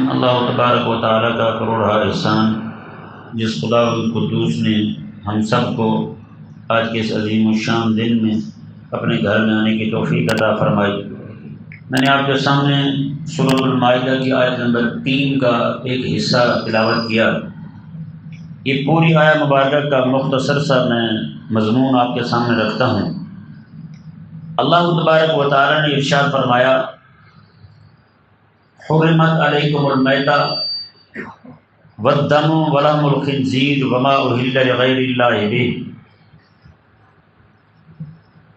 الحمد اللہ تبارک و تعالیٰ کا کروڑہ احسان جس خدا القدوس نے ہم سب کو آج کے اس عظیم الشان دن میں اپنے گھر میں آنے کی توفیق عطا فرمائی۔ میں نے آپ کے سامنے سورۃ المائدہ کی آیت نمبر 3 کا ایک حصہ تلاوت کیا۔ یہ پوری آیت مبارکہ کا مختصر سا میں مضمون آپ کے سامنے رکھتا ہوں۔ اللہ تبارک و تعالیٰ نے ارشاد فرمایا، حرمت علیکم المیتہ والدم ولحم الخنزیر وما اہل لغیر اللہ بہ۔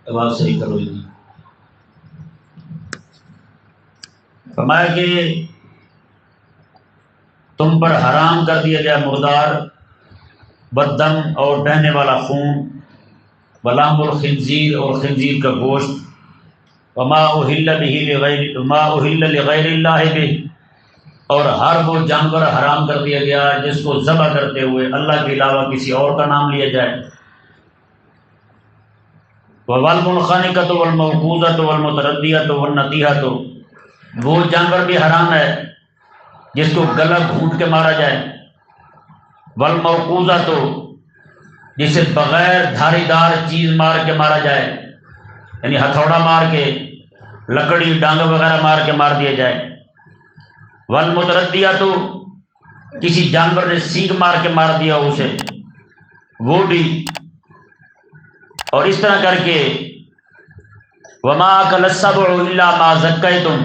آواز صحیح کرو جی۔ فرمایا کہ تم پر حرام کر دیا گیا مردار، والدم اور بہنے والا خون، ولحم الخنزیر اور خنزیر کا گوشت، وما اہل لغیر اللہ بہ اور ہر وہ جانور حرام کر دیا گیا جس کو ذبح کرتے ہوئے اللہ کے علاوہ کسی اور کا نام لیا جائے۔ والمنخنقۃ والموقوذۃ والمتردیۃ والنطیحۃ، وہ جانور بھی حرام ہے جس کو گلا گھونٹ کے مارا جائے۔ والموقوذۃ، جسے بغیر دھاری دار چیز مار کے مارا جائے، یعنی ہتھوڑا مار کے، لکڑی ڈانگ وغیرہ مار کے مار دیا جائے۔ والمتردیۃ، کسی جانور نے سینگ مار کے مار دیا اسے، وہ بھی۔ اور اس طرح کر کے وما اکل السبع الا ما ذکیتم،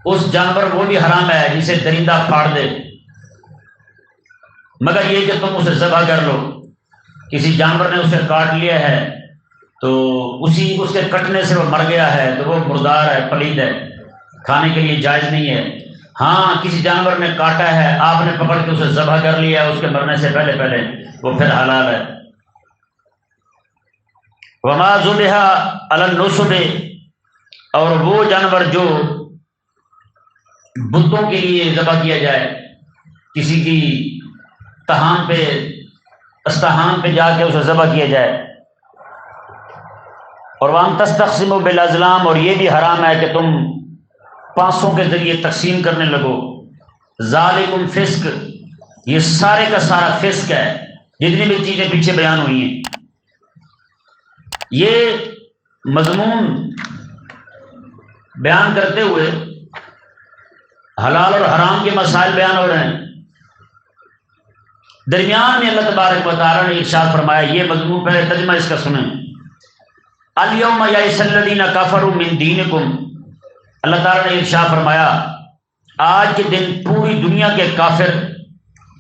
اس جانور وہ بھی حرام ہے جسے درندہ پھاڑ دے، مگر یہ کہ تم اسے ذبح کر لو۔ کسی جانور نے اسے کاٹ لیا ہے تو اس کے کٹنے سے وہ مر گیا ہے تو وہ مردار ہے، پلید ہے، کھانے کے لیے جائز نہیں ہے۔ ہاں کسی جانور نے کاٹا ہے، آپ نے پکڑ کے اسے ذبح کر لیا ہے اس کے مرنے سے پہلے وہ پھر حلال ہے۔ وما ذبح علی النصب، اور وہ جانور جو بتوں کے لیے ذبح کیا جائے، کسی کی تہان پہ، استہان پہ جا کے اسے ذبح کیا جائے۔ اور وان تستقسموا بالازلام، اور یہ بھی حرام ہے کہ تم پانسوں کے ذریعے تقسیم کرنے لگو۔ ذالکم فسق، یہ سارے کا سارا فسق ہے، جتنی بھی چیزیں پیچھے بیان ہوئی ہیں۔ یہ مضمون بیان کرتے ہوئے حلال اور حرام کے مسائل بیان ہو رہے ہیں، درمیان میں اللہ تبارک و تعالیٰ نے ارشاد فرمایا، یہ مضمون پہلے ترجمہ اس کا سنیں۔ الیوم یئس الذین کفروا من دینکم، اللہ تعالیٰ نے ارشاد فرمایا آج کے دن پوری دنیا کے کافر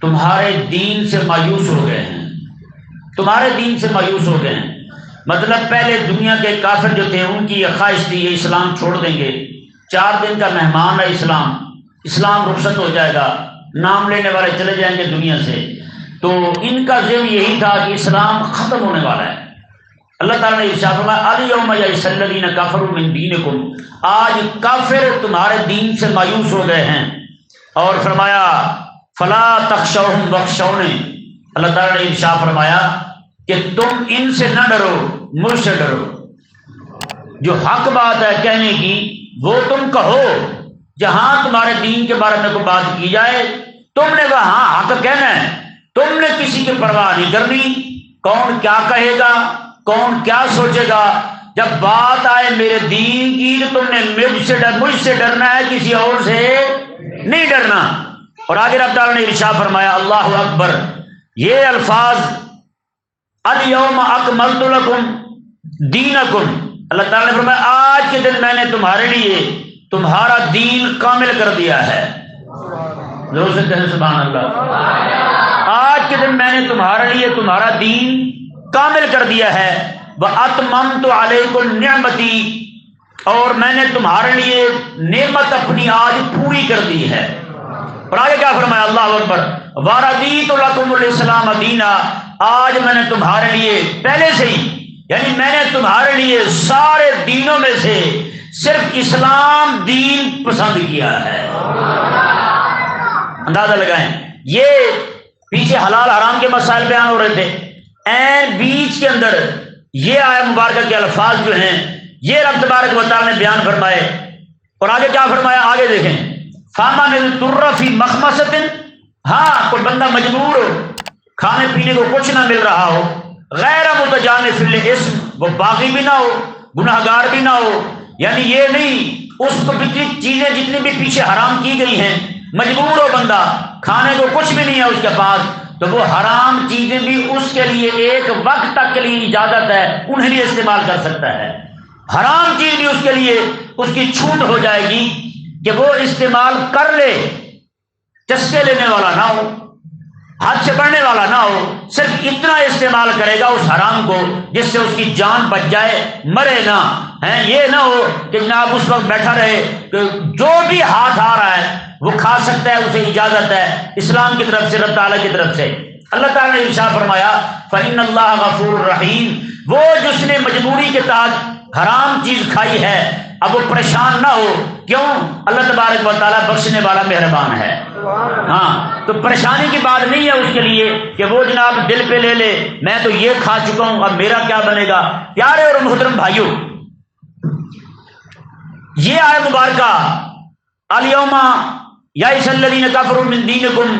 تمہارے دین سے مایوس ہو گئے ہیں، تمہارے دین سے مایوس ہو گئے ہیں۔ مطلب پہلے دنیا کے کافر جو تھے ان کی یہ خواہش تھی یہ اسلام چھوڑ دیں گے، 4 دن کا مہمان ہے اسلام رخصت ہو جائے گا، نام لینے والے چلے جائیں گے دنیا سے، تو ان کا ذہن یہی تھا کہ اسلام ختم ہونے والا ہے۔ اللہ تعالیٰ نے ارشاد فرمایا الیوم یئس الذین کفروا من دینکم، آج کافر تمہارے دین سے مایوس ہو گئے ہیں۔ اور فرمایا فلا تخشوہم واخشونی، اللہ تعالیٰ نے ارشاد فرمایا کہ تم ان سے نہ ڈرو، مجھ سے ڈرو۔ جو حق بات ہے کہنے کی وہ تم کہو، جہاں تمہارے دین کے بارے میں کوئی بات کی جائے تم نے کہا ہاں حق کہنا ہے، تم نے کسی کی پرواہ نہیں کرنی، کون کیا کہے گا، کون کیا سوچے گا۔ جب بات آئے میرے دین کی تو تم نے مجھ سے ڈرنا ہے، کسی اور سے نہیں ڈرنا۔ اور آگے رب تعالیٰ نے ارشاد فرمایا اللہ اکبر، یہ الفاظ الیوم اکملت لکم دینکم، اللہ تعالیٰ نے فرمایا آج کے دن میں نے تمہارے لیے تمہارا دین کامل کر دیا ہے۔ ضرور سے کہیں سبحان اللہ۔ آج کے دن میں نے تمہارے لیے تمہارا دین کامل کر دیا ہے۔ وَأَتْمَمْتُ عَلَيْكُمْ نِعْمَتِي، اور میں نے تمہارے لیے نعمت اپنی آج پوری کر دی ہے۔ اور آگے کیا فرمایا اللہ اکبر، وَرَضِيتُ لَكُمُ الْإِسْلَامَ دِينًا، آج میں نے تمہارے لیے پہلے سے ہی، یعنی میں نے تمہارے لیے سارے دینوں میں سے صرف اسلام دین پسند کیا ہے۔ اندازہ لگائیں، یہ پیچھے حلال حرام کے مسائل بیان ہو رہے تھے، این بیچ کے اندر یہ آیت مبارکہ کے الفاظ جو ہیں یہ رب تبارک و تعالیٰ نے بیان فرمائے۔ اور آگے کیا فرمایا، آگے دیکھیں، فامن اضطر فی مخمصۃ، ہاں کوئی بندہ مجبور ہو، کھانے پینے کو کچھ نہ مل رہا ہو، غیر متجانف للاسم، وہ باغی بھی نہ ہو گناہ گار بھی نہ ہو، یعنی یہ نہیں اس کو چیزیں جتنی بھی پیچھے حرام کی گئی ہیں، مجبور ہو بندہ، کھانے کو کچھ بھی نہیں ہے اس کے پاس، تو وہ حرام چیزیں بھی اس کے لیے ایک وقت تک کے لیے اجازت ہے، انہیں بھی استعمال کر سکتا ہے۔ حرام چیز بھی اس کے لیے اس کی چھوٹ ہو جائے گی کہ وہ استعمال کر لے، چسکے لینے والا نہ ہو، ہاتھ سے بڑھنے والا نہ ہو، صرف اتنا استعمال کرے گا اس حرام کو جس سے اس کی جان بچ جائے، مرے نہ ہیں۔ یہ نہ ہو کہ جناب اس وقت بیٹھا رہے کہ جو بھی ہاتھ آ رہا ہے وہ کھا سکتا ہے، اسے اجازت ہے اسلام کی طرف سے، رب تعالیٰ کی طرف سے۔ اللہ تعالیٰ نے ارشاد فرمایا فَإِنَّ اللَّهَ غَفُورٌ رَحِيمٌ، وہ جس نے مجبوری کے تحت حرام چیز کھائی ہے اب وہ پریشان نہ ہو، کیوں؟ اللہ تبارک و تعالیٰ بخشنے والا مہربان ہے۔ ہاں تو پریشانی کی بات نہیں ہے اس کے لیے کہ وہ جناب دل پہ لے لے میں تو یہ کھا چکا ہوں اب میرا کیا بنے گا۔ پیارے اور محترم بھائیوں، یہ آیت مبارکہ الیوم یئس الذین کفروا من دینکم،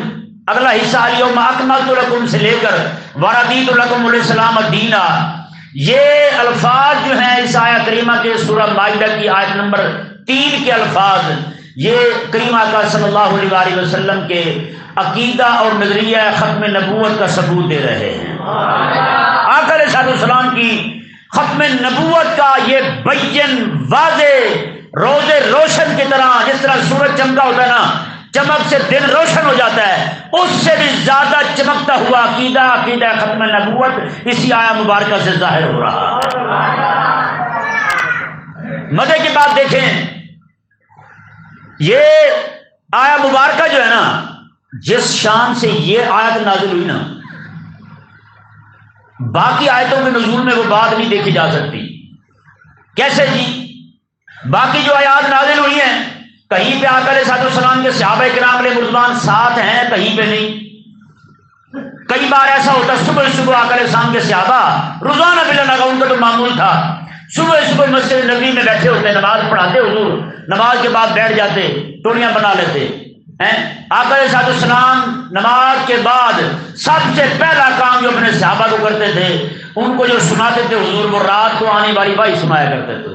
اگلا حصہ الیوم اکملت لکم سے لے کر ورضیت لکم الاسلام دینا، یہ الفاظ جو ہیں اس آیت کریمہ کے سورہ مائدہ کی آیت نمبر 3 کے الفاظ، یہ کریم آقا صلی اللہ علیہ وسلم کے عقیدہ اور نظریہ ختم نبوت کا ثبوت دے رہے ہیں۔ آقا علیہ السلام کی ختم نبوت کا یہ بین واضح روز روشن کی طرح، جس طرح سورج چمکا ہوتا ہے نا، چمک سے دن روشن ہو جاتا ہے، اس سے بھی زیادہ چمکتا ہوا عقیدہ ختم نبوت اسی آیا مبارکہ سے ظاہر ہو رہا ہے۔ مزے کی بات دیکھیں، یہ آیا مبارکہ جو ہے نا، جس شان سے یہ آیت نازل ہوئی نا، باقی آیتوں کے نزول میں وہ بات نہیں دیکھی جا سکتی۔ کیسے جی؟ باقی جو آیات نازل ہوئی ہیں کہیں پہ آقا علیہ السلام کے صحابہ کرام علیہ رضوان ساتھ ہیں، کہیں پہ نہیں۔ کئی بار ایسا ہوتا صبح آقا علیہ السلام کے صحابہ روزانہ بلا لگا، ان کا تو معمول تھا، صبح مسجد نبی میں بیٹھے ہوتے، نماز پڑھاتے حضور، نماز کے بعد بیٹھ جاتے، ٹولیاں بنا لیتے ہیں۔ آقا علیہ السلام نماز کے بعد سب سے پہلا کام جو اپنے صحابہ کو کرتے تھے، ان کو جو سناتے تھے حضور، وہ رات کو آنے والی وحی سنایا کرتے تھے۔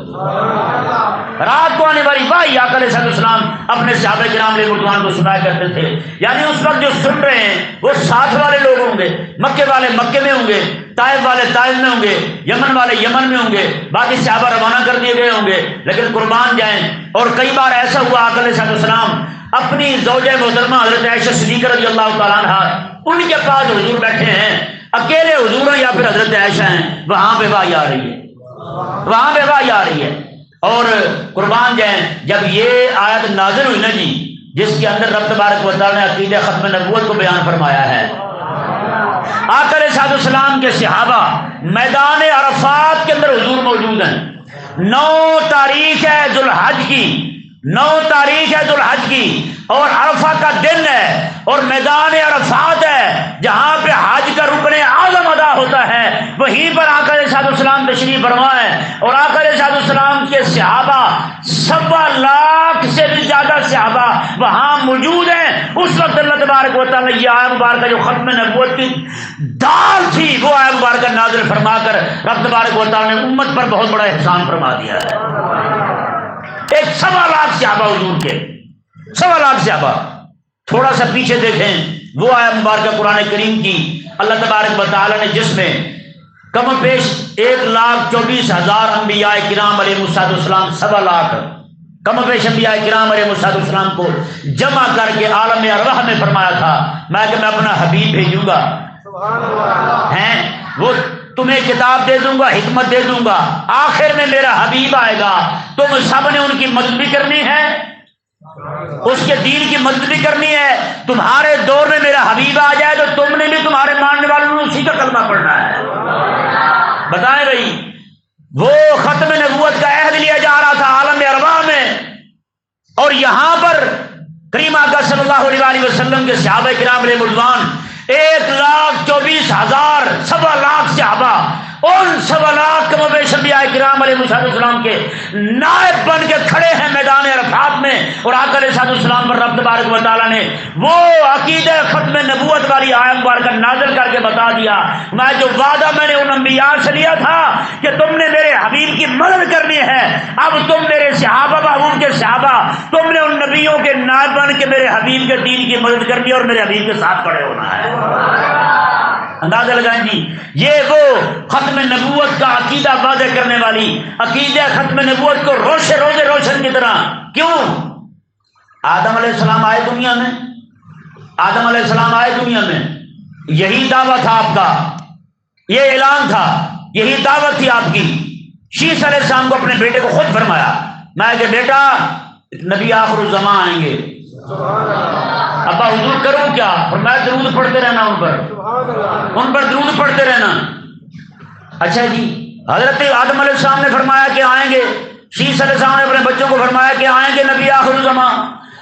رات کو آنے والی وحی آقا علیہ السلام اپنے صحابہ کرام علیہ رضوان کو سنایا کرتے تھے۔ یعنی اس وقت جو سن رہے ہیں وہ ساتھ والے لوگ ہوں گے، مکے والے مکے میں ہوں گے، طائف والے طائف میں ہوں گے، یمن والے یمن میں ہوں گے، باقی صحابہ روانہ کر دیے گئے ہوں گے، لیکن قربان جائیں۔ اور کئی بار ایسا ہوا آقا علیہ السلام اپنی زوجہ محترمہ حضرت عائشہ صدیقہ رضی اللہ تعالیٰ عنہا، ان کے پاس حضور بیٹھے ہیں، اکیلے حضور ہیں یا پھر حضرت عائشہ ہیں، وہاں پہ وحی آ رہی ہے، وہاں پہ وحی آ رہی ہے۔ اور قربان جائیں، جب یہ آیت نازل ہوئی نا جی، جس کے اندر رب تبارک و تعالیٰ نے عقیدہ ختم نبوت کو بیان فرمایا ہے، آقا علیہ السلام کے صحابہ میدان عرفات کے اندر حضور موجود ہیں۔ 9 تاریخ ہے ذوالحج کی، 9 تاریخ ہے ذوالحج کی، اور عرفہ کا دن ہے، اور میدان عرفات ہے جہاں پہ حج کا رکن اعظم ادا ہوتا ہے، وہیں پر آقا علیہ السلام تشریف فرما ہے، اور آقا علیہ السلام کے صحابہ 1.25 لاکھ سے بھی زیادہ صحابہ وہاں موجود ہیں۔ اس وقت اللہ تبارک و تعالیٰ نے یہ آیت مبارکہ جو ختم نبوت کی دال تھی، وہ آیت مبارکہ نازل فرما کر رب تبارک و تعالیٰ نے امت پر بہت بڑا احسان فرما دیا ہے۔ ایک 1.25 لاکھ صحابہ حضور کے، 1.25 لاکھ صحابہ۔ تھوڑا سا پیچھے دیکھیں، وہ آیت مبارکہ قرآن کریم کی اللہ تبارک و تعالیٰ نے جس میں کم و بیش 1,24,000 انبیاء کرام علیہ السلام، 1.25 لاکھ کم و بیش انبیاء کرام علیہ السلام کو جمع کر کے عالم ارواح میں فرمایا تھا میں اپنا حبیب بھیجوں گا، ہیں وہ تمہیں کتاب دے دوں گا، حکمت دے دوں گا، آخر میں میرا حبیب آئے گا، تم سب نے ان کی مدد بھی کرنی ہے، اس کے دین کی مدد بھی کرنی ہے۔ تمہارے دور میں میرا حبیب آ جائے تو تم نے بھی تمہارے ماننے والوں نے اسی کا کلمہ پڑھنا ہے۔ بتائیں بھائی، وہ ختم نبوت کا عہد لیا جا رہا تھا عالم ارواح میں، اور یہاں پر کریم آقا صلی اللہ علیہ وسلم کے صحابہ کرام علیہ رضوان 1,24,000 1.25 لاکھ صحابہ، ان 1.25 لاکھ کم و بیش انبیاء کرام علیہ السلام کے نائب بن کے کھڑے ہیں میدان عرفات میں، اور آقا علیہ السلام پر رب تبارک و تعالیٰ نے وہ عقیدہ ختم نبوت والی آیت مبارکہ نازل کر کے بتا دیا، میں جو وعدہ میں نے ان انبیاء سے لیا تھا کہ تم نے میرے حبیب کی مدد کرنی ہے، اب تم میرے صحابہ محبوب کے صحابہ، تم نے ان نبیوں کے نائب بن کے میرے حبیب کے دین کی مدد کرنی ہے اور میرے حبیب کے ساتھ کھڑے ہونا ہے۔ اندازہ لگائیں جی، یہ وہ ختم نبوت کا عقیدہ واضح کرنے والی عقیدہ ختم نبوت کو روشن روشن کی طرح۔ کیوں؟ آدم علیہ السلام آئے دنیا میں، آدم علیہ السلام آئے دنیا میں، یہی دعویٰ تھا آپ کا، یہ اعلان تھا، یہی دعوت تھی آپ کی۔ شیس علیہ السلام کو اپنے بیٹے کو خود فرمایا، میں کہ بیٹا نبی آخر الزمان آئیں گے۔ ابا حضور کروں کیا؟ فرمایا درود پڑھتے رہنا ان پر درود پڑھتے رہنا۔ اچھا جی، حضرت آدم علیہ السلام نے فرمایا کہ آئیں گے، شیس علیہ السلام نے اپنے بچوں کو فرمایا کہ آئیں گے نبی آخر الزمان،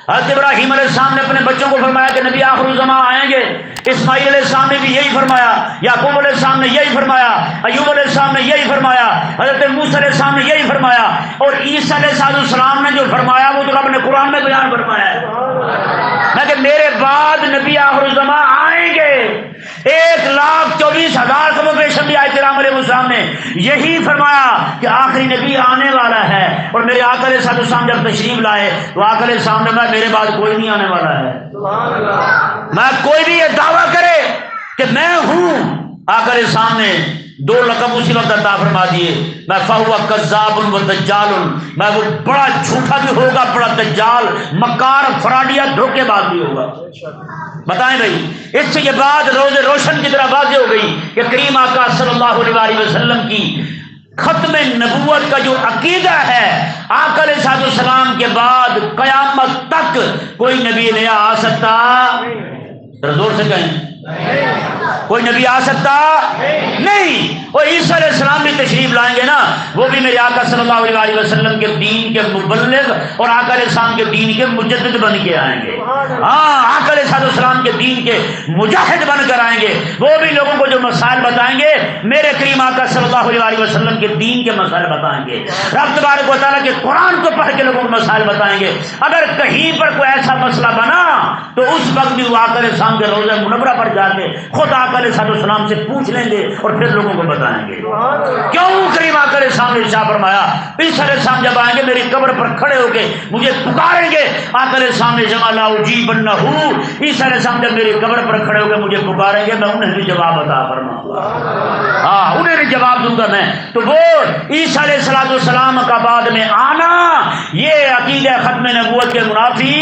حضرت ابراہیم علیہ السلام نے اپنے بچوں کو فرمایا کہ نبی آخر الزمان آئیں گے، اسماعیل علیہ السلام نے بھی یہی فرمایا، یعقوب علیہ السلام نے یہی فرمایا، ایوب علیہ السلام نے یہی فرمایا، حضرت موسیٰ علیہ السلام نے یہی فرمایا، اور عیسیٰ علیہ السلام نے جو فرمایا وہ تو رب نے قرآن میں بیان فرمایا ہے کہ میرے بعد نبی آخر الزمان آئیں گے۔ 1,24,000 کم و بیش انبیاء کرام علیہ السلام نے یہی فرمایا کہ آخری نبی آنے والا ہے، اور میرے آقا علیہ السلام جب تشریف لائے تو آقا علیہ السلام نے میرے بعد کوئی نہیں آنے والا ہے، میں کوئی بھی یہ دعویٰ کرے کہ میں ہوں۔ آقا علیہ السلام نے 2 لقب اسی وقت عطا فرما دیے، میں فہو کذاب و دجال، میں وہ بڑا جھوٹا بھی ہوگا، بڑا دجال، مکار، فراڈیا، دھوکے باز بھی ہوگا۔ بتائیں بھائی، اس سے یہ بات روز روشن کی طرح واضح ہو گئی کہ کریم آقا صلی اللہ علیہ وسلم کی ختم نبوت کا جو عقیدہ ہے، آقا علیہ السلام کے بعد قیامت تک کوئی نبی نیا آ سکتا، زور سے کہیں کوئی نبی آ سکتا نہیں۔ اور عیسیٰ علیہ السلام بھی تشریف لائیں گے نا، وہ بھی میرے آقا صلی اللہ علیہ وسلم کے دین کے مبلغ اور آقا علیہ السلام کے دین کے مجدد بن کے آئیں گے۔ ہاں، آقا علیہ السلام کے دین کے مجاہد بن کر آئیں گے، وہ بھی لوگوں کو جو مسائل بتائیں گے میرے کریم آقا صلی اللہ علیہ وسلم کے دین کے مسائل بتائیں گے، رب تبارک و تعالیٰ کے قرآن کو پڑھ کے لوگوں کو مسائل بتائیں گے۔ اگر کہیں پر کوئی ایسا مسئلہ بنا تو اس وقت بھی وہ آقا علیہ السلام کے روضہ منورہ پر جا کے خود آقا علیہ السلام سے پوچھ لیں گے اور پھر لوگوں کو بتائیں گے۔ کیوں کریم آقا علیہ السلام نے ارشاد فرمایا، عیسیٰ علیہ السلام جب آئیں گے میری قبر پر کھڑے ہو کے مجھے پکاریں گے، آقا علیہ السلام نے جمع لا اجیبنہ، عیسیٰ علیہ السلام جب میری قبر پر کھڑے ہو کے مجھے پکاریں گے میں انہیں بھی جواب عطا فرماؤں گا، ہاں انہیں بھی جواب دوں گا میں۔ تو وہ عیسیٰ علیہ السلام کا بعد میں آنا یہ عقیدہ ختم نبوت کے منافی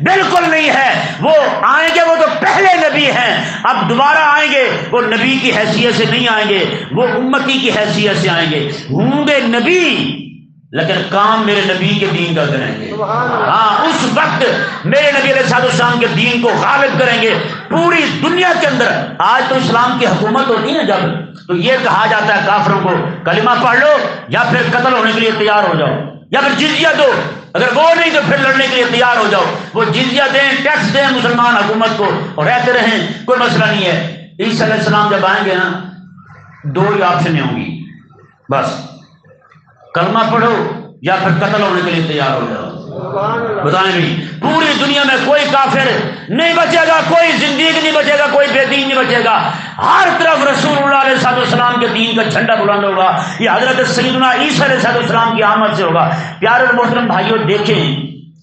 بالکل نہیں ہے۔ وہ آئیں گے، وہ تو پہلے نبی ہیں، اب دوبارہ آئیں گے وہ نبی کی حیثیت سے نہیں آئیں گے، وہ امتی کی حیثیت سے آئیں گے، ہوں گے نبی لیکن کام میرے نبی کے دین کا کریں گے۔ ہاں، اس وقت میرے نبی علیہ السلام کے دین کو غالب کریں گے پوری دنیا کے اندر۔ آج تو اسلام کی حکومت ہوتی ہے جب تو یہ کہا جاتا ہے کافروں کو کلمہ پڑھ لو یا پھر قتل ہونے کے لیے تیار ہو جاؤ، یا پھر جزیہ دو، اگر وہ نہیں تو پھر لڑنے کے لیے تیار ہو جاؤ۔ وہ جزیہ دیں، ٹیکس دیں مسلمان حکومت کو اور رہتے رہیں، کوئی مسئلہ نہیں ہے۔ عیسیٰ علیہ السلام جب آئیں گے نا 2 ہی آپشنیں ہوں گی، بس کلمہ پڑھو یا پھر قتل ہونے کے لیے تیار ہو جاؤ۔ بتائیں بھی پوری دنیا میں کوئی کافر نہیں بچے گا، کوئی زندگی نہیں بچے گا، کوئی بے دین نہیں بچے گا، ہر طرف رسول اللہ علیہ السلام کے دین کا جھنڈا بلند ہوگا۔ یہ حضرت سیدنا عیسیٰ علیہ السلام کی آمد سے ہوگا۔ پیارے اور محترم بھائیوں، دیکھیں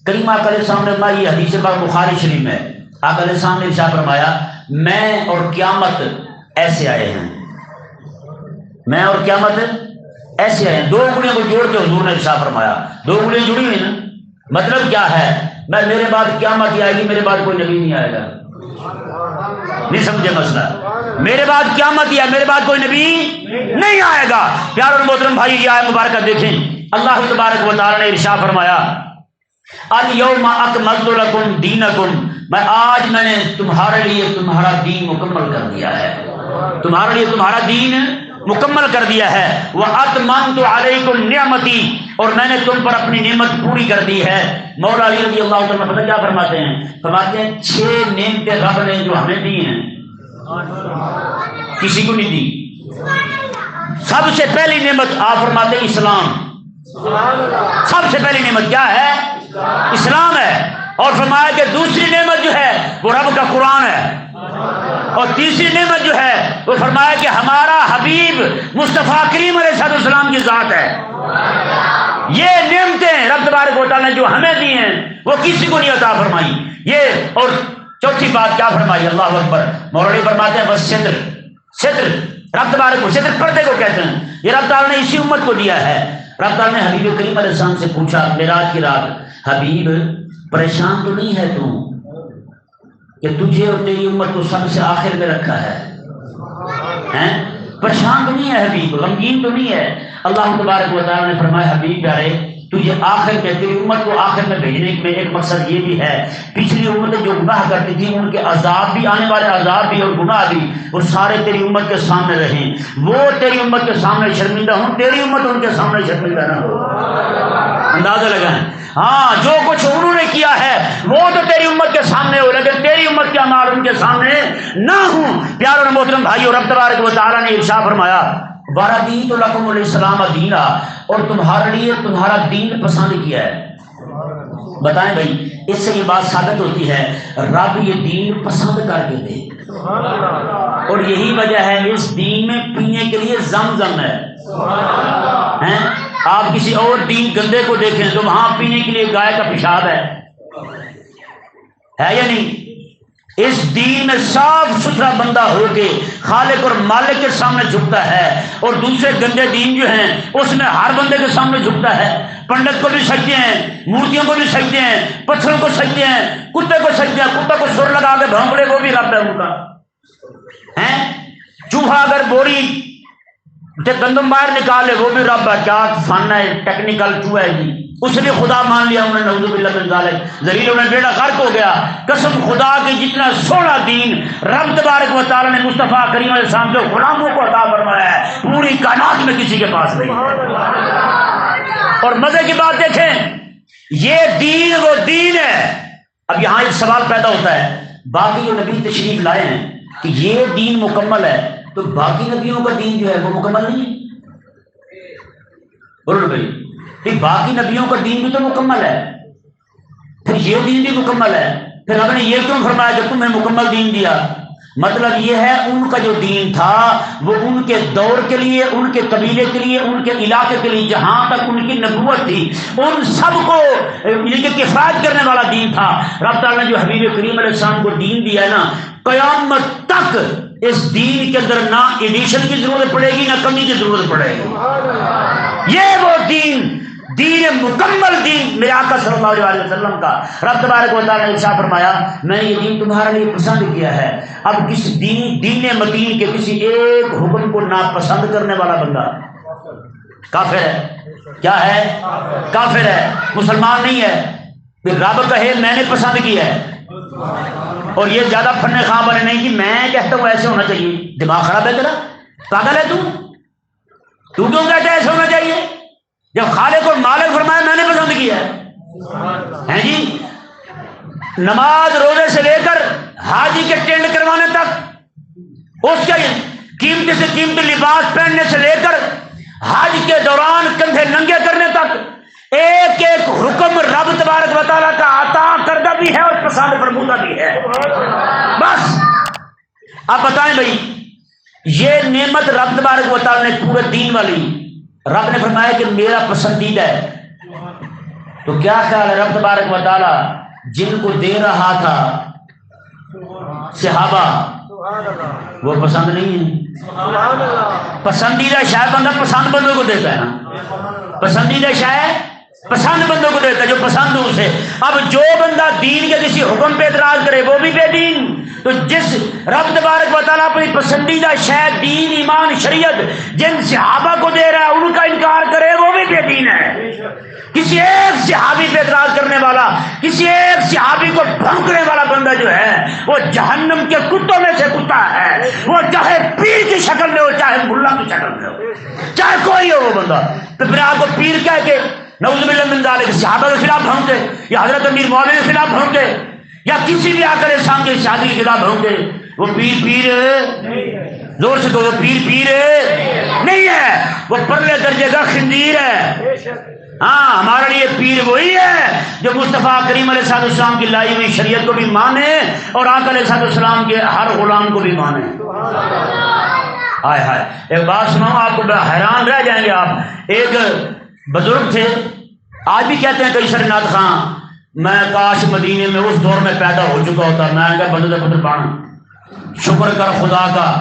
کریم آقا علیہ السلام نے یہ حدیث پاک بخاری شریف میں آقا علیہ السلام نے ارشاد فرمایا، میں اور قیامت ایسے آئے ہیں، میں اور قیامت ایسے آئے ہیں۔ 2 انگلیوں کو جوڑ کے حضور نے ارشاد فرمایا، 2 انگلیاں جڑی ہوئی نا، مطلب کیا ہے؟ میرے بعد قیامت ہی آئے گی، میرے بعد کوئی نبی نہیں آئے گا۔ نہیں سمجھے مسئلہ؟ میرے بعد قیامت ہی ہے، میرے بعد کوئی نبی نہیں آئے گا۔ پیارے اور محترم بھائی، یہ آیت مبارکہ دیکھیں، اللہ تبارک و تعالی نے ارشاد فرمایا، الیوم اکملت لکم دینکم، میں نے تمہارے لیے تمہارا دین مکمل کر دیا ہے، تمہارے لیے تمہارا دین مکمل کر دیا ہے۔ وَأَتْمَمْتُ عَلَيْكُمْ نِعْمَتِي، اور میں نے تم پر اپنی نعمت پوری کر دی ہے۔ مولا علی رضی اللہ عنہ پتہ کیا فرماتے ہیں؟ فرماتے ہیں 6 نعمتیں رب نے جو ہمیں دی ہیں کسی کو نہیں دی۔ سب سے پہلی نعمت آپ فرماتے ہیں اسلام. سب سے پہلی نعمت کیا ہے؟ اسلام ہے. اور فرمایا کہ دوسری نعمت جو ہے وہ رب کا قرآن ہے. اور تیسری نعمت جو ہے وہ فرمایا کہ ہمارا حبیب مصطفیٰ کریم علیہ السلام کی ذات ہے. یہ نعمتیں رب تبارک و تعالیٰ نے جو ہمیں دی ہیں وہ کسی کو نہیں عطا فرمائی. یہ اور چوتھی بات کیا فرمائی؟ اللہ اکبر. مولوی فرماتے ہیں بس ستر رب تبارک و ستر پردے کو کہتے ہیں. یہ رب تعالیٰ نے اسی امت کو دیا ہے. رب تعالیٰ نے حبیب کریم علیہ السلام سے پوچھا معراج کی رات, حبیب پریشان تو نہیں ہے تو کہ تجھے اور تیری امت کو سب سے آخر میں رکھا ہے؟ پریشان تو نہیں ہے حبیب, غمگین تو نہیں ہے؟ اللہ تبارک و تعالیٰ نے فرمایا حبیب پیارے تجھے آخر میں, تیری امت کو آخر میں بھیجنے میں ایک مقصد یہ بھی ہے, پچھلی امتیں جو گناہ کرتی تھی ان کے عذاب بھی, آنے والے عذاب بھی اور گناہ بھی, وہ سارے تیری امت کے سامنے رہیں. وہ تیری امت کے سامنے شرمندہ ہوں, تیری امت ان کے سامنے شرمندہ نہ ہو. اندازہ لگائیں. ہاں جو کچھ انہوں نے کیا ہے وہ تو تیری امت کے سامنے ہو, لیکن تیری امت کے اعمال ان کے سامنے نہ ہوں. پیارے اور محترم بھائیو, رب تبارک و تعالیٰ نے ارشاد فرمایا وَرَضِيتُ لَكُمُ الْإِسْلَامَ دِينًا, اور تمہارے لیے تمہارا دین پسند کیا ہے. بتائیں بھائی, اس سے یہ بات ثابت ہوتی ہے رب یہ دین پسند کر کے دے, اور یہی وجہ ہے اس دین میں پینے کے لیے زمزم ہے. آپ کسی اور دین گندے کو دیکھیں تو وہاں پینے کے لیے گائے کا پیشاب ہے یا نہیں؟ اس دین میں صاف ستھرا بندہ ہو کے خالق اور مالک کے سامنے جھکتا ہے, اور دوسرے گندے دین جو ہیں اس میں ہر بندے کے سامنے جھکتا ہے. پنڈت کو بھی سجدے ہیں, مورتیوں کو بھی سجدے ہیں, پتھروں کو سجدے ہیں, کتے کو سجدے ہیں. کتا کو سر لگا کے بھونکڑے وہ بھی رب ہے ان کا. چوہا اگر بوری گندم باہر نکالے وہ بھی رب ہے. کیا فن ہے, ٹیکنیکل چوہا ہے جی, اسے بھی خدا مان لیا انہوں نے, نعوذ باللہ من ذالک, ذلیل میں بیڑا غرق ہو گیا. قسم خدا کی جتنا سونا دین رب تبارک و تعالیٰ نے مصطفیٰ کریم علیہ السلام کے غلاموں کو عطا فرمایا ہے, پوری کائنات میں کسی کے پاس نہیں ہے. اور مزے کی بات دیکھیں, یہ دین وہ دین ہے. اب یہاں ایک سوال پیدا ہوتا ہے, باقی جو نبی تشریف لائے ہیں کہ یہ دین مکمل ہے, تو باقی نبیوں کا دین جو ہے وہ مکمل نہیں ہے؟ بولو بھائی, باقی نبیوں کا دین بھی تو مکمل ہے, پھر یہ دین بھی مکمل ہے, پھر رب نے یہ کیوں فرمایا کہ تمہیں مکمل دین دیا؟ مطلب یہ ہے ان کا جو دین تھا وہ ان کے دور کے لیے, ان کے قبیلے کے لیے, ان کے علاقے کے لیے, جہاں تک ان کی نبوت تھی ان سب کو کفایت کرنے والا دین تھا. رب تعالیٰ نے جو حبیب کریم علیہ السلام کو دین دیا ہے نا, قیامت تک اس دین کے اندر نہ ایڈیشن کی ضرورت پڑے گی نہ کمی کی ضرورت پڑے گی. یہ وہ دین مکمل دین میرے آقا صلی اللہ علیہ وسلم کا. رب تبارک و تعالیٰ نے ارشاد فرمایا میں نے یہ دین تمہارے لیے پسند کیا ہے. اب کسی دین متین کے کسی ایک حکم کو ناپسند کرنے والا بندہ کافر ہے. کیا ہے؟ کافر ہے, مسلمان نہیں ہے. رب کہے میں نے پسند کیا ہے, اور یہ زیادہ فن خواہ بنے نہیں کہ میں کہتا ہوں ایسے ہونا چاہیے. دماغ خراب ہے تیرا, پاگل ہے تو کیوں کہتا ہے ایسے ہونا چاہیے جب خالق اور مالک فرمایا میں نے پسند کیا ہے جی. نماز روزے سے لے کر حاجی کے ٹینڈ کروانے تک, اس کے قیمتی سے قیمتی لباس پہننے سے لے کر حج کے دوران کندھے ننگے کرنے تک ایک ایک حکم رب تبارک و تعالیٰ کا عطا کردہ بھی ہے اور پسند فرمودہ بھی ہے. بس اب بتائیں بھائی, یہ نعمت رب تبارک و تعالیٰ نے پورے دین والی, رب نے فرمایا کہ میرا پسندیدہ ہے, تو کیا خیال ہے رب تبارک و تعالیٰ جن کو دے رہا تھا صحابہ وہ پسند نہیں ہے؟ پسندیدہ شاید بندہ پسند بندوں کو دیتا ہے نا, پسندیدہ شاید پسند بندوں کو دیتا ہے جو پسند ہو اسے. اب جو بندہ دین کے کسی حکم پہ اعتراض کرے وہ بھی بے دین. تو جس رب تبارک و تعالیٰ اپنی پسندیدہ شاید دین ایمان شریعت جن صحابہ کو دے رہا ہے ان کا انکار کرے وہ بھی بے دین ہے. کسی ایک صحابی پہ اعتراض کرنے والا, کسی ایک صحابی کو بھونکنے والا بندہ جو ہے وہ جہنم کے کتوں میں سے کتا ہے. وہ چاہے پیر کی شکل میں ہو چاہے ملا کی شکل میں ہو, چاہے کوئی ہو وہ بندہ. تو پھر آپ کو پیر کہہ کے نعوذ باللہ من ذالک صحابہ کے خلاف بھونکے, یا حضرت امیر معاویہ کے خلاف بھونکے, یا کسی بھی آ کر اسلام کے شادی کے خلاف بھونکے, وہ پیر زور سے وہ پیر نہیں ہے، وہ پرلے درجے کا خنزیر ہے۔ ہاں ہمارے لیے پیر وہی ہے جو مصطفیٰ کریم علیہ السلام کی لائی ہوئی شریعت کو بھی مانے اور آقا علیہ السلام کے ہر غلام کو بھی مانے۔ ہائے ہائے، ایک بات سناؤں آپ کو، حیران رہ جائیں گے آپ۔ ایک بزرگ تھے، آج بھی کہتے ہیں کئی سارے نعت خواں، میں کاش مدینے میں اس دور میں پیدا ہو چکا ہوتا۔ میں نے کہا بندے پتر پانا، شکر کر خدا کا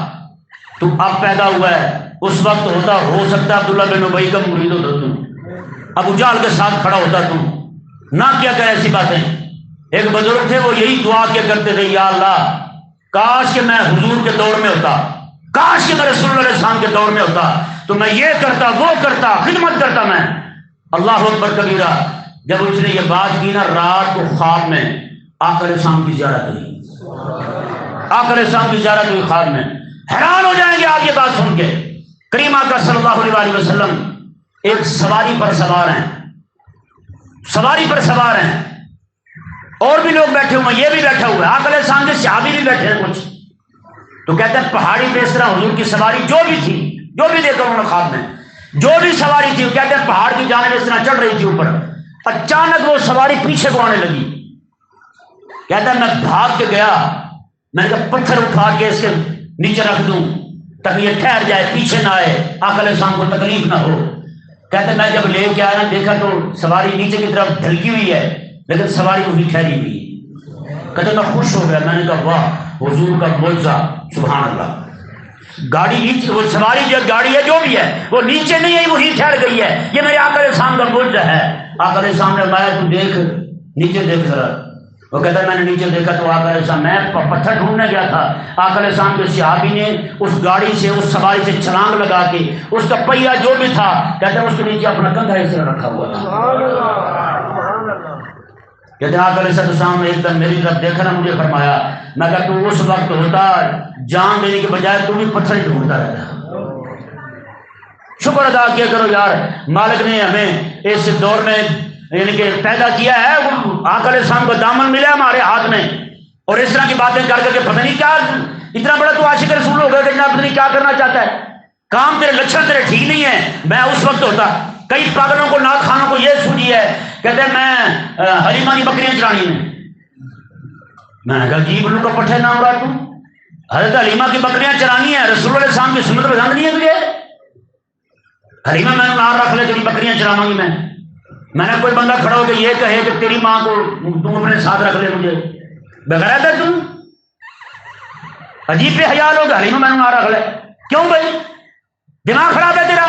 تو اب پیدا ہوا ہے، اس وقت ہوتا ہو سکتا عبداللہ بن ابی کا مرید ہوتا تم، ابو جہل کے ساتھ کھڑا ہوتا تم، نہ کیا کرے ایسی باتیں۔ ایک بزرگ تھے، وہ یہی دعا کیا کرتے تھے، یا اللہ کاش کہ میں حضور کے دور میں ہوتا، کاش کہ میں رسول اللہ علیہ السلام کے دور میں ہوتا تو میں یہ کرتا وہ کرتا، خدمت کرتا میں۔ اللہ اکبر کبیرہ۔ جب اس نے یہ بات کی نا، رات کو خواب میں آقا علیہ السلام کی زیارت ہوئی، آقا علیہ السلام کی زیارت ہوئی خواب میں۔ حیران ہو جائیں گے آپ یہ بات سن کے۔ کریم آقا صلی اللہ علیہ وسلم ایک سواری پر سوار ہیں، سواری پر سوار ہیں، اور بھی لوگ بیٹھے ہوئے ہیں، یہ بھی بیٹھا ہوا ہے، آقا علیہ السلام کے صحابی بھی بیٹھے ہیں کچھ۔ تو کہتے ہیں پہاڑی پہ اس طرح حضور کی سواری جو بھی تھی، جو بھی دیکھا انہوں نے خواب میں، جو بھی سواری تھی، وہ کہتے ہیں پہاڑ کی جانب اس طرح چڑھ رہی تھی اوپر، اچانک وہ سواری پیچھے کو آنے لگی۔ کہتا ہے میں بھاگ کے گیا، میں نے کہا پتھر اٹھا کے اس کے نیچے رکھ دوں تاکہ یہ ٹھہر جائے، پیچھے نہ آئے، آقا علیہ السلام کو تکلیف نہ ہو۔ کہتے ہیں میں جب لے کے آیا دیکھا تو سواری نیچے کی طرف ڈھلکی ہوئی ہے لیکن سواری وہی ٹھہری ہوئی ہے۔ کہتے میں خوش ہو گیا، میں نے کہا واہ حضور کا معجزہ، سبحان اللہ۔ گاڑی نیچے، وہ سواری جو گاڑی ہے جو بھی ہے وہ نیچے نہیں ہے، وہی ٹھہر گئی ہے، یہ میرے آقا علیہ السلام کا معجزہ ہے۔ آقا علیہ السلام نے فرمایا تو دیکھ نیچے دیکھ ذرا۔ وہ کہتا ہے میں نے نیچے دیکھا تو آقا علیہ السلام، میں پتھر ڈھونڈنے گیا تھا، آقا علیہ السلام کے صحابی نے اس گاڑی سے، اس سواری سے چھلانگ لگا کے اس کا پہیا جو بھی تھا، کہتے ہیں اس کے نیچے اپنا کندھا اس طرح رکھا ہوا تھا۔ کہتے ہیں آقا علیہ السلام نے ایک دم میری طرف دیکھا نا، مجھے فرمایا، میں کہا تو اس وقت ہوتا جان دینے کے بجائے تو بھی پتھر ہی ڈھونڈتا رہتا۔ شکر ادا کیا کرو یار، مالک نے ہمیں اس دور میں یعنی کہ پیدا کیا ہے، آقا علیہ السلام کو دامن ملا ہمارے ہاتھ میں، اور اس طرح کی باتیں کر کے پتہ نہیں کیا اتنا بڑا تو عاشق رسول ہو گیا کہ پتہ نہیں کیا کرنا چاہتا ہے۔ کام تیرے لچھن تیرے ٹھیک نہیں ہے، میں اس وقت ہوتا۔ کئی پاگلوں کو، نعت خانوں کو یہ سوجی ہے، کہتے ہیں میں حلیمہ کی بکریاں چرانی ہیں۔ میں نے کہا جی بلو کا پٹھے نام رہا تم، حضرت حلیمہ کی بکریاں چرانی ہے، رسول اللہ علیہ السلام کی سنت پسند نہیں ہے تجھے؟ حلیمہ میں نے نام رکھ لے، تیری بکریاں چراواں گی میں نے کوئی بندہ کھڑا ہو کے یہ کہے کہ تیری ماں کو تم اپنے ساتھ رکھ لے، مجھے بغیر ہے تم؟ عجیب پہ حیا لوگ، حلیمہ میں نے نام رکھ لے، کیوں بھائی دماغ خراب ہے تیرا؟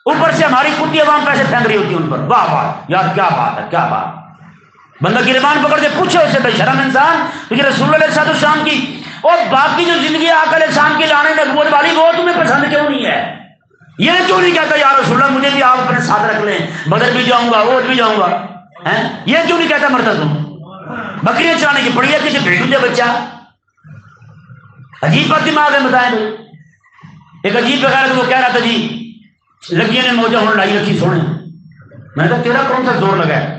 اوپر سے ہماری کتی عوام پیسے پھینک رہی ہوتی ہے ان پر، واہ واہ یار کیا بات ہے، کیا بات۔ بندہ گریبان پکڑ کے پوچھے اسے، بے شرم انسان، تجھے رسول اللہ علیہ السلام کی اور باقی جو زندگی آقا علیہ السلام کی لانے نبوت والی وہ تمہیں پسند کیوں نہیں ہے؟ یہ کیوں نہیں کہتا یا رسول اللہ مجھے بھی آپ اپنے ساتھ رکھ لیں، بدر بھی جاؤں گا، اوٹ بھی جاؤں گا، یہ کیوں نہیں کہتا مرتا تم؟ بکریاں چرانے کی پڑی ہے کسی بھیڑو دے بچہ، عجیب بات دماغ ہے، بتائیں بھائی۔ ایک عجیب بغیر وہ کہہ رہا تھا جی لگیاں نے موجہ ہونے لائی رکھی سونے، میں نے کہا تیرا کون سا زور لگا ہے؟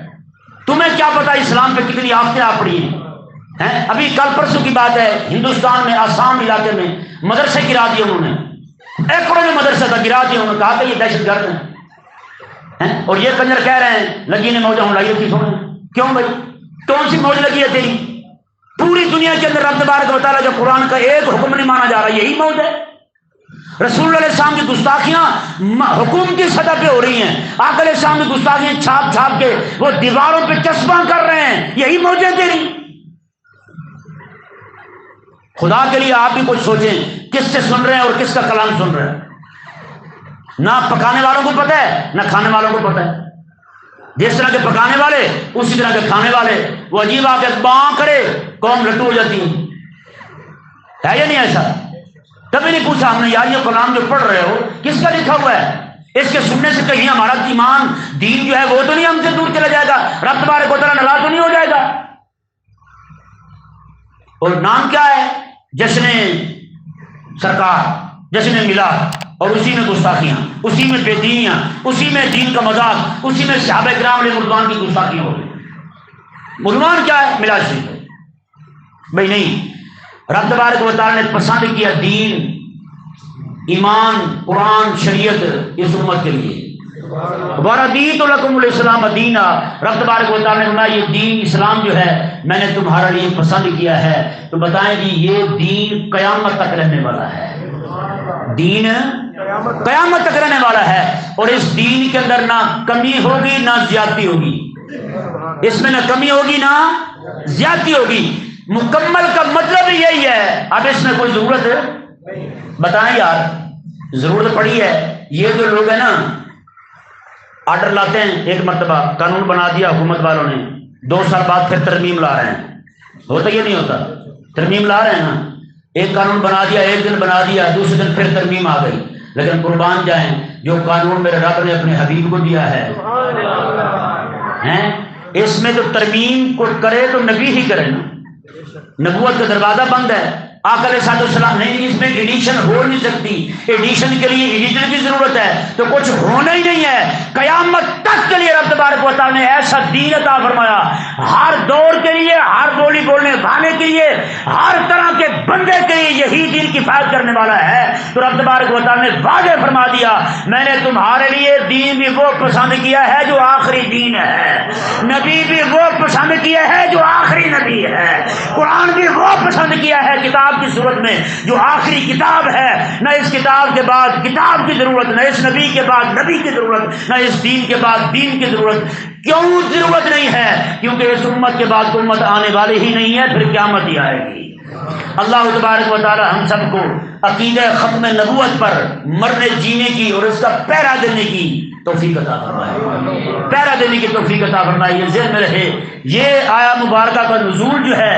تمہیں کیا پتا اسلام پہ کتنی آفتیں آ پڑی ہیں؟ ابھی کل پرسوں کی بات ہے، ہندوستان میں آسام علاقے میں مدرسے گرا دیے انہوں نے، ایکڑوں میں مدرسہ تھا، گرا دیا انہوں نے، کہا کہ یہ دہشت گرد ہیں، اور یہ کنجر کہہ رہے ہیں لگی نے موجہ ہونے لائی رکھی سونے۔ کیوں بھائی کون سی موج لگی ہے تیری؟ پوری دنیا کے اندر رب تبارک و تعالیٰ جو قرآن کا ایک حکم نہیں مانا جا رہا، یہی موج ہے۔ رسول اللہ علیہ السلام کی گستاخیاں حکومتی سطح پہ ہو رہی ہیں، آقا علیہ السلام کی گستاخیاں چھاپ چھاپ کے وہ دیواروں پہ چسپاں کر رہے ہیں، یہی موجیں تیری۔ خدا کے لیے آپ بھی کچھ سوچیں، کس سے سن رہے ہیں اور کس کا کلام سن رہے ہیں؟ نہ پکانے والوں کو پتہ ہے نہ کھانے والوں کو پتہ ہے۔ جس طرح کے پکانے والے اسی طرح کے کھانے والے، وہ عجیب آ کے باں کرے قوم لٹو ہو جاتی ہے یا نہیں ایسا؟ کبھی نہیں پوچھا ہم نے یار یہ کلام جو پڑھ رہے ہو کس کا لکھا ہوا ہے؟ اس کے سننے سے کہیں ہمارا ایمان دین جو ہے وہ تو نہیں ہم سے دور چلا جائے گا، رب تبارک و تعالیٰ ناراض تو نہیں ہو جائے گا؟ اور نام کیا ہے؟ جشن سرکار، جشن میلاد، اور اسی میں گستاخیاں، اسی میں بے دینیاں، اسی میں دین کا مذاق، اسی میں صحابہ کرام علیہ رضوان کی گستاخیاں ہو گئی۔ مسلمان کیا ہے؟ میلاد شریف بھائی نہیں، رب تبارک و تعالیٰ نے پسند کیا دین ایمان، قرآن، شریعت اس امت کے لیے. وَرَضِيتُ لَكُمُ الْإِسْلَامَ دِينًا، رب تبارک و تعالیٰ نے فرمایا یہ دین اسلام جو ہے میں نے تمہارے لیے پسند کیا ہے. تو بتائیں جی یہ دین قیامت تک رہنے والا ہے. دین قیامت تک رہنے والا ہے، اور اس دین کے اندر نہ کمی ہوگی نہ زیادتی ہوگی. اس میں نہ کمی ہوگی نہ زیادتی ہوگی. مکمل کا مطلب ہی یہی ہے. اب اس میں کوئی ضرورت ہے؟ بتائیں یار، ضرورت پڑی ہے. یہ جو لوگ ہیں نا آرڈر لاتے ہیں، ایک مرتبہ قانون بنا دیا حکومت والوں نے، 2 سال بعد پھر ترمیم لا رہے ہیں. ہوتا یہ نہیں ہوتا؟ ترمیم لا رہے ہیں نا. ایک قانون بنا دیا، ایک دن بنا دیا، دوسرے دن پھر ترمیم آ گئی. لیکن قربان جائیں جو قانون میرے رب نے اپنے حبیب کو دیا ہے اس میں تو ترمیم کو کرے تو نبی ہی کرے نا. نبوت کا دروازہ بند ہے. آقا علیہ السلام نہیں، اس میں ایڈیشن ہو نہیں سکتی. ایڈیشن کے لیے ایڈیشن کی ضرورت ہے تو کچھ ہونا ہی نہیں ہے. قیامت تک کے لیے رب تبارک و تعالیٰ نے ایسا دین عطا فرمایا، ہر دور کے لیے، ہر بولی بولنے والے کے لیے، ہر طرح کے بندے کے لیے یہی دین کفایت کرنے والا ہے. تو رب تبارک و تعالیٰ نے واضح فرما دیا میں نے تمہارے لیے دین بھی وہ پسند کیا ہے جو آخری دین ہے، نبی بھی وہ پسند کیا ہے جو آخری نبی ہے، قرآن بھی وہ پسند کیا ہے کتاب کی صورت میں جو آخری کتاب ہے. نہ اس کتاب کے بعد کتاب کی ضرورت، نہ اس نبی کے بعد نبی کی ضرورت، نہ اس دین کے بعد دین کی ضرورت. کیوں ضرورت نہیں ہے؟ کیونکہ اس امت کے بعد امت آنے والی ہی نہیں ہے، پھر قیامت ہی آئے گی. اللہ تبارک و تعالی ہم سب کو عقیدہ ختم نبوت پر مرنے جینے کی اور اس کا پہرا دینے کی توفیق عطا فرمائے. پہرا دینے کی توفیق عطا فرمائے. یہ ذہن میں رہے یہ آیا مبارکہ کا نزول جو ہے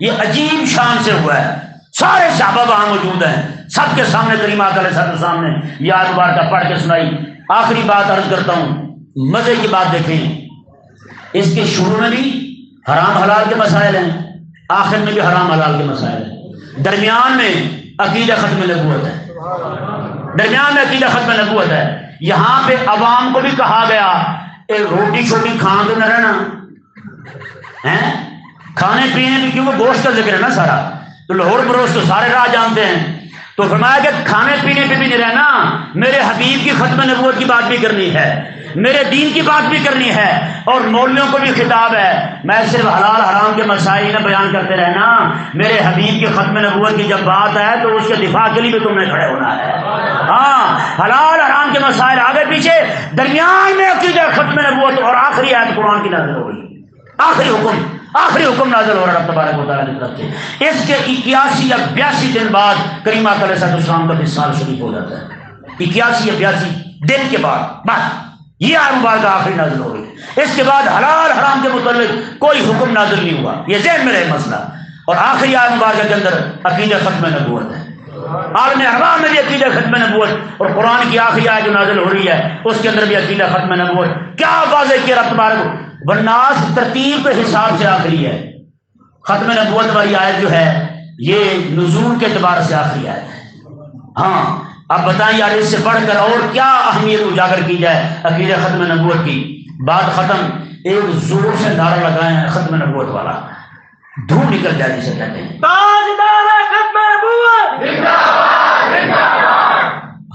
یہ عجیب شان سے ہوا ہے. سارے صحابہ وہاں موجود ہیں، سب کے سامنے کریم آقا علیہ السلام نے یہ آیت مبارکہ پڑھ کے سنائی. آخری بات عرض کرتا ہوں، مزے کی بات دیکھیں، اس کے شروع میں بھی حرام حلال کے مسائل ہیں، آخر میں بھی حرام حلال کے مسائل ہیں، درمیان میں عقیدہ ختم نبوت ہے. درمیان میں عقیدہ ختم نبوت ہے. یہاں پہ عوام کو بھی کہا گیا روٹی چھوٹی کھا کے نہ رہنا، کھانے پینے بھی، کیونکہ گوشت کا ذکر ہے نا سارا، تو لاہور بروش تو سارے راہ جانتے ہیں. تو فرمایا کہ کھانے پینے پہ بھی نہیں رہنا، میرے حبیب کی ختم نبوت کی بات بھی کرنی ہے، میرے دین کی بات بھی کرنی ہے. اور مولویوں کو بھی خطاب ہے، میں صرف حلال حرام کے مسائل نہ بیان کرتے رہنا، میرے حبیب کی ختم نبوت کی جب بات ہے تو اس کے دفاع کے لیے بھی تم نے کھڑے ہونا ہے. ہاں، حلال حرام کے مسائل آگے پیچھے، درمیان میں عقیدہ ختم نبوت، اور آخری آیت قرآن کی نازل ہو گئی. آخری حکم نازل ہو رہا ہے تبارک و تعالیٰ کی طرف سے. اس کے 81 یا 82 دن بعد کریم آقا علیہ السلام کا وصال شریف ہو جاتا ہے. 81 یا 82 دن کے بعد بس یہ آیت مبارکہ آخری نازل ہو گئی. اس کے بعد حلال حرام کے متعلق کوئی حکم نازل نہیں ہوا. یہ ذہن میں رہے مسئلہ. اور آخری آیت مبارکہ کے اندر عقیدہ ختم نبوت ہے. عالم ارواح میں بھی عقیدہ ختم نبوت، اور قرآن کی آخری آیت جو نازل ہو رہی ہے اس کے اندر بھی عقیدہ ختم نبوت. کیا واضح کیا رب تبارک والناس ترتیب کے حساب سے آخری ہے. ختم نبوت والی آیت جو ہے یہ نزول کے اعتبار سے آخری آیت ہے. ہاں اب بتائیں یار اس سے بڑھ کر اور کیا اہمیت اجاگر کی جائے عقیدہ ختم نبوت کی. بات ختم. ایک زور سے نعرہ لگائے ہیں ختم نبوت والا، دھوم نکل جائے جسے کہتے ہیں. ختم نبوت زندہ باد.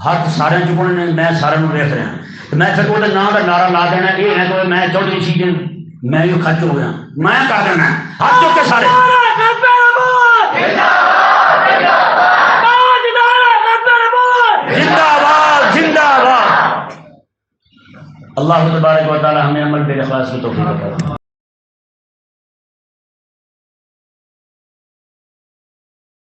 ہاتھ سارے چکنے میں سارے دیکھ رہا ہوں، میں پھر وہ نام کا نعرہ لا دینا یہ ہے کہ میں چودھری چیز میں بھی خرچ ہو گیا، میں کیا کرنا ہے ہاتھ چک کے سارے. زندہ باد زندہ باد. اللہ تبارک و تعالی ہمیں عمل بے اخلاص کی توفیق عطا فرمائے.